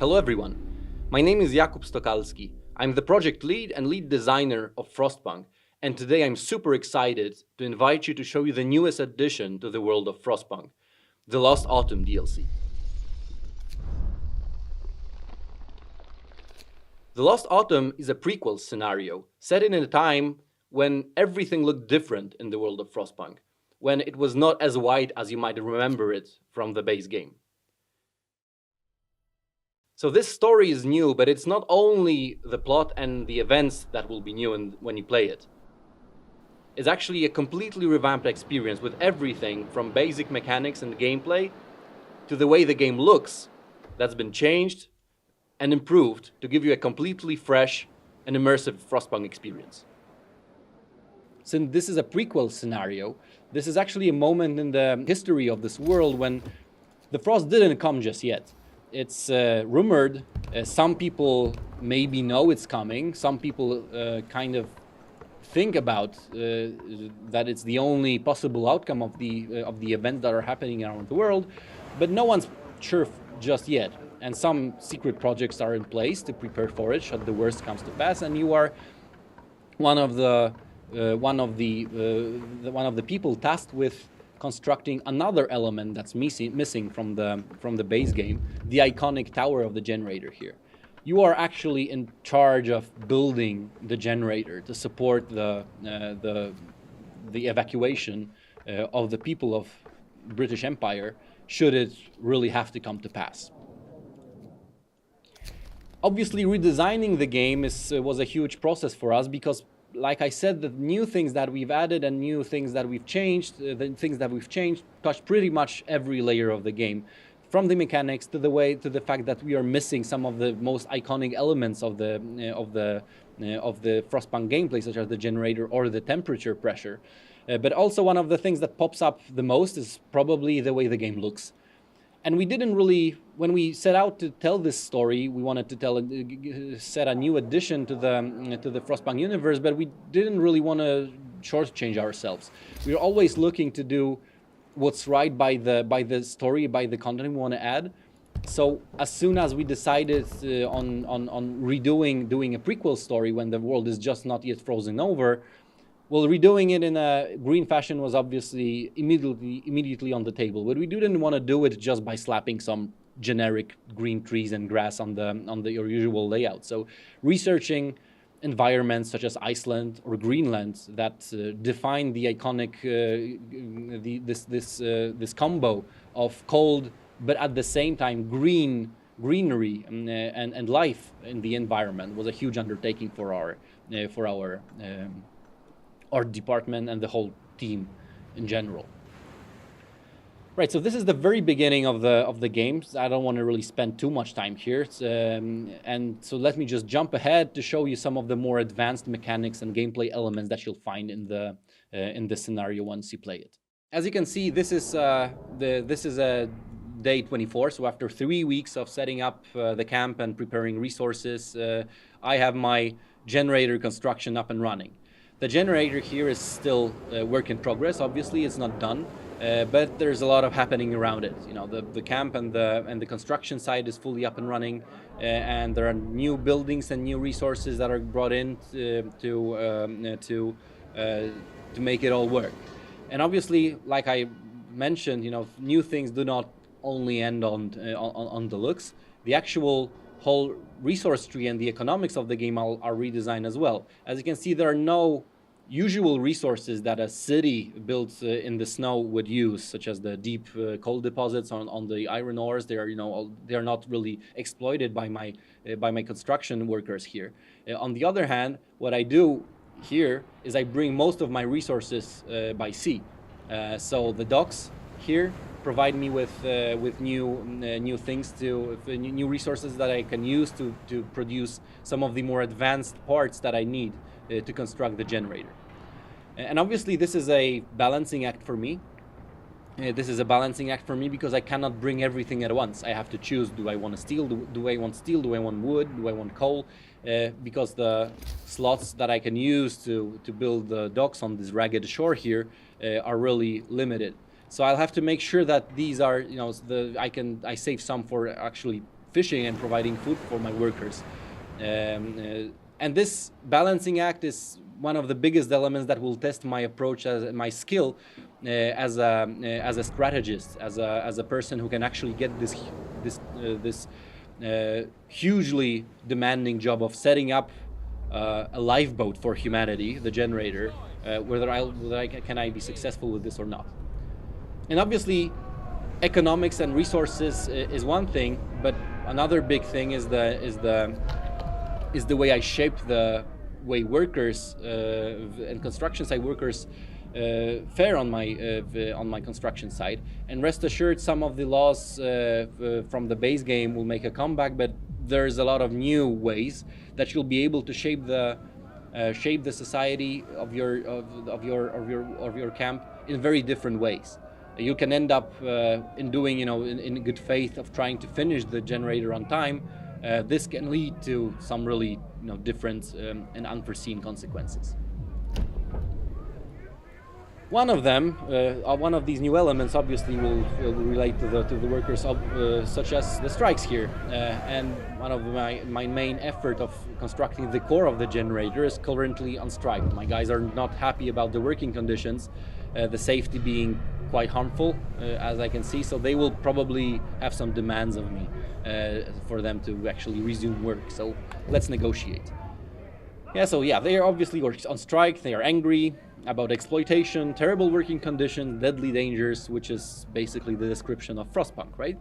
Hello everyone, my name is Jakub Stokalski. I'm the project lead and lead designer of Frostpunk, and today I'm super excited to invite you to show you the newest addition to the world of Frostpunk, the Lost Autumn DLC. The Lost Autumn is a prequel scenario set in a time when everything looked different in the world of Frostpunk, when it was not as wide as you might remember it from the base game. So this story is new, but it's not only the plot and the events that will be new when you play it. It's actually a completely revamped experience with everything from basic mechanics and gameplay to the way the game looks that's been changed and improved to give you a completely fresh and immersive Frostpunk experience. Since this is a prequel scenario, this is actually a moment in the history of this world when the frost didn't come just yet. It's rumored. Some people maybe know it's coming. Some people kind of think about that it's the only possible outcome of the events that are happening around the world, but no one's sure just yet. And some secret projects are in place to prepare for it should the worst comes to pass. And you are one of the people tasked with constructing another element that's missing from the base game, the iconic tower of the generator here. You are actually in charge of building the generator to support the evacuation of the people of British Empire should it really have to come to pass. Obviously, redesigning the game was a huge process for us because, like I said, the new things that we've added and new things that we've changed, touch pretty much every layer of the game, from the mechanics to the fact that we are missing some of the most iconic elements of the Frostpunk gameplay, such as the generator or the temperature pressure. But also one of the things that pops up the most is probably the way the game looks. And we didn't really, when we set out to tell this story, we wanted to set a new addition to the Frostpunk universe, but we didn't really want to shortchange ourselves. We were always looking to do what's right by the story, by the content we want to add. So as soon as we decided on doing a prequel story when the world is just not yet frozen over, well, redoing it in a green fashion was obviously immediately on the table, but we didn't want to do it just by slapping some generic green trees and grass on the usual layout. So researching environments such as Iceland or Greenland that define the iconic this combo of cold but at the same time greenery and life in the environment was a huge undertaking for our department and the whole team in general. Right, so this is the very beginning of the game. I don't want to really spend too much time here, and so let me just jump ahead to show you some of the more advanced mechanics and gameplay elements that you'll find in the scenario once you play it. As you can see, this is a day 24. So after 3 weeks of setting up the camp and preparing resources, I have my generator construction up and running. The generator here is still a work in progress. Obviously, it's not done, but there's a lot of happening around it. You know, the camp and the construction site is fully up and running, and there are new buildings and new resources that are brought in to make it all work. And obviously, like I mentioned, you know, new things do not only end on the looks. The actual whole resource tree and the economics of the game are redesigned as well. As you can see, there are no usual resources that a city built in the snow would use, such as the deep coal deposits on the iron ores. They are not really exploited by my construction workers here. On the other hand, what I do here is I bring most of my resources by sea. So the docks here provide me with new things new resources that I can use to produce some of the more advanced parts that I need to construct the generator. And obviously this is a balancing act for me. Because I cannot bring everything at once. I have to choose: do I want steel? Do I want steel? Do I want wood? Do I want coal? Because the slots that I can use to build the docks on this ragged shore here are really limited. So I'll have to make sure that these are, I save some for actually fishing and providing food for my workers. And this balancing act is one of the biggest elements that will test my approach, as my skill as a strategist, as a person who can actually get this hugely demanding job of setting up a lifeboat for humanity, the generator. Whether I can be successful with this or not. And obviously, economics and resources is one thing, but another big thing is the way I shape the way workers and construction site workers fare on my construction site. And rest assured, some of the laws from the base game will make a comeback, but there's a lot of new ways that you'll be able to shape the society of your camp in very different ways. You can end up in doing, in good faith of trying to finish the generator on time. This can lead to some really, different and unforeseen consequences. One of them, one of these new elements, obviously will relate to the workers, such as the strikes here. And one of my main effort of constructing the core of the generator is currently on strike. My guys are not happy about the working conditions, the safety being quite harmful, as I can see. So they will probably have some demands of me for them to actually resume work. So let's negotiate. Yeah, they are obviously on strike. They are angry about exploitation, terrible working conditions, deadly dangers, which is basically the description of Frostpunk, right?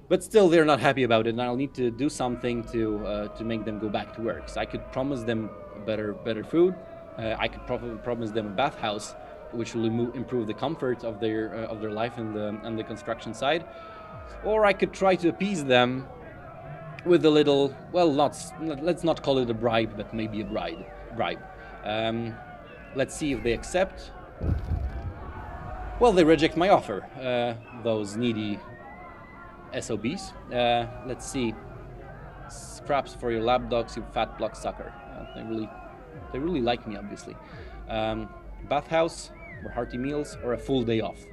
But still, they're not happy about it, and I'll need to do something to make them go back to work. So I could promise them better food. I could promise them a bathhouse, which will improve the comfort of their life on the construction side. Or I could try to appease them with a little, let's not call it a bribe, but maybe a bribe. Let's see if they accept. Well, they reject my offer, those needy SOBs. Let's see. Scraps for your lapdogs, you fat bloodsucker. They really like me, obviously. Bathhouse, or hearty meals, or a full day off.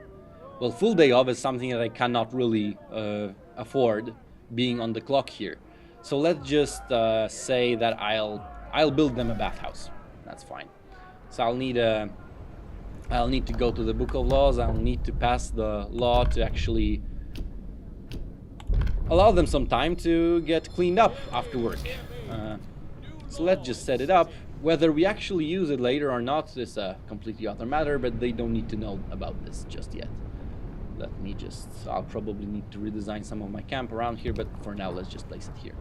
Well, full day off is something that I cannot really afford, being on the clock here. So let's just say that I'll build them a bathhouse. That's fine. So I'll need to go to the Book of Laws. I'll need to pass the law to actually allow them some time to get cleaned up after work. So let's just set it up. Whether we actually use it later or not is a completely other matter, but they don't need to know about this just yet. I'll probably need to redesign some of my camp around here, but for now, let's just place it here.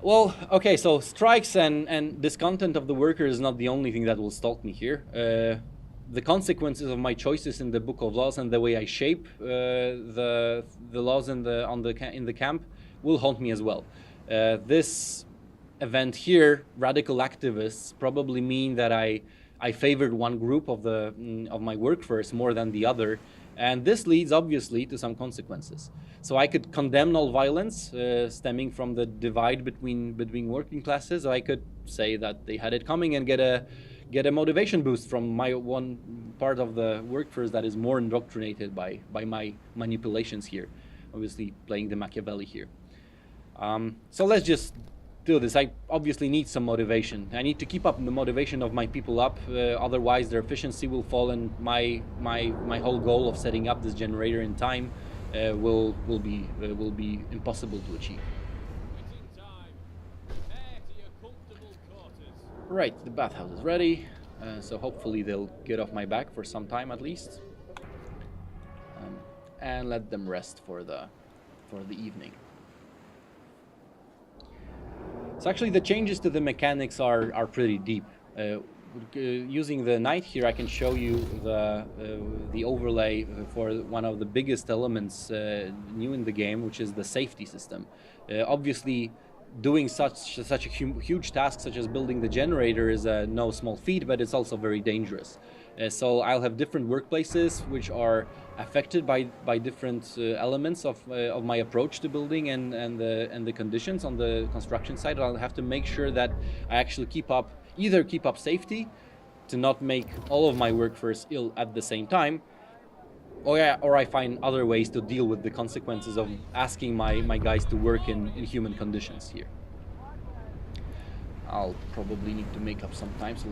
Well, okay, so strikes and discontent of the workers is not the only thing that will stalk me here. The consequences of my choices in the Book of Laws and the way I shape the laws in the camp will haunt me as well. This event here, radical activists, probably mean that I favored one group of my workforce more than the other, and this leads obviously to some consequences. So I could condemn all violence stemming from the divide between working classes. I could say that they had it coming and get a motivation boost from my one part of the workforce that is more indoctrinated by my manipulations here, obviously playing the Machiavelli here. So let's just do this. I obviously need some motivation. I need to keep up the motivation of my people up, otherwise their efficiency will fall, and my whole goal of setting up this generator in time will be impossible to achieve. Right, the bathhouse is ready, so hopefully they'll get off my back for some time at least, and let them rest for the evening. So actually the changes to the mechanics are pretty deep. Using the night here, I can show you the overlay for one of the biggest elements new in the game, which is the safety system. Obviously, doing such a huge task such as building the generator is no small feat, but it's also very dangerous. So I'll have different workplaces which are affected by different elements of my approach to building and the conditions on the construction site. I'll have to make sure that I actually keep up safety to not make all of my workforce ill at the same time, or I find other ways to deal with the consequences of asking my guys to work in human conditions here. I'll probably need to make up some time, so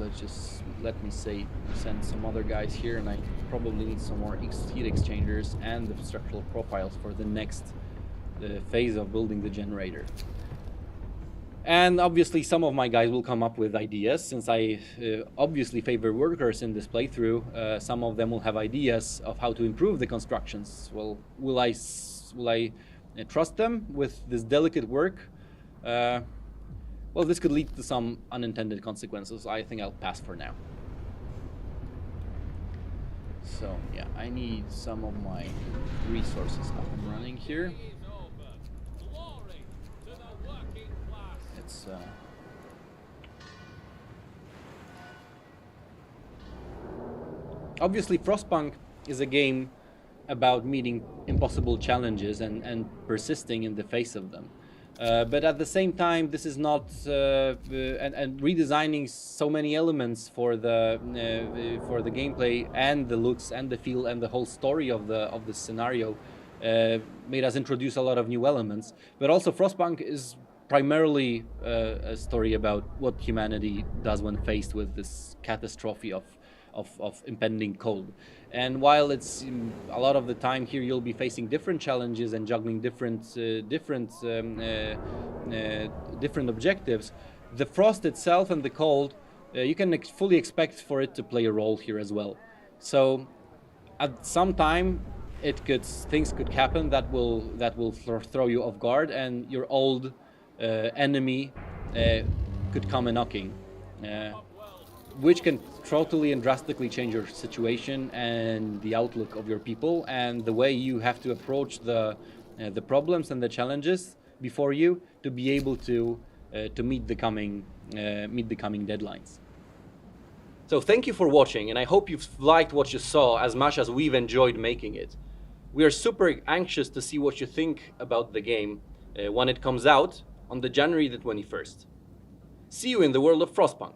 let me send some other guys here, and I probably need some more heat exchangers and the structural profiles for the next phase of building the generator. And obviously some of my guys will come up with ideas, since I obviously favor workers in this playthrough. Some of them will have ideas of how to improve the constructions. Well, will I trust them with this delicate work? Well, this could lead to some unintended consequences. I think I'll pass for now. So yeah, I need some of my resources up and running here. It's obviously Frostpunk is a game about meeting impossible challenges and persisting in the face of them. But at the same time, this is not and redesigning so many elements for the gameplay and the looks and the feel and the whole story of the scenario made us introduce a lot of new elements. But also, Frostpunk is primarily a story about what humanity does when faced with this catastrophe of impending cold. And while it's a lot of the time here you'll be facing different challenges and juggling different objectives, the frost itself and the cold, you can fully expect for it to play a role here as well. So at some time things could happen that will throw you off guard, and your old enemy could come a knocking, which can totally and drastically change your situation and the outlook of your people and the way you have to approach the problems and the challenges before you to be able to meet the coming deadlines. So thank you for watching, and I hope you've liked what you saw as much as we've enjoyed making it. We are super anxious to see what you think about the game when it comes out on the January the 21st. See you in the world of Frostpunk.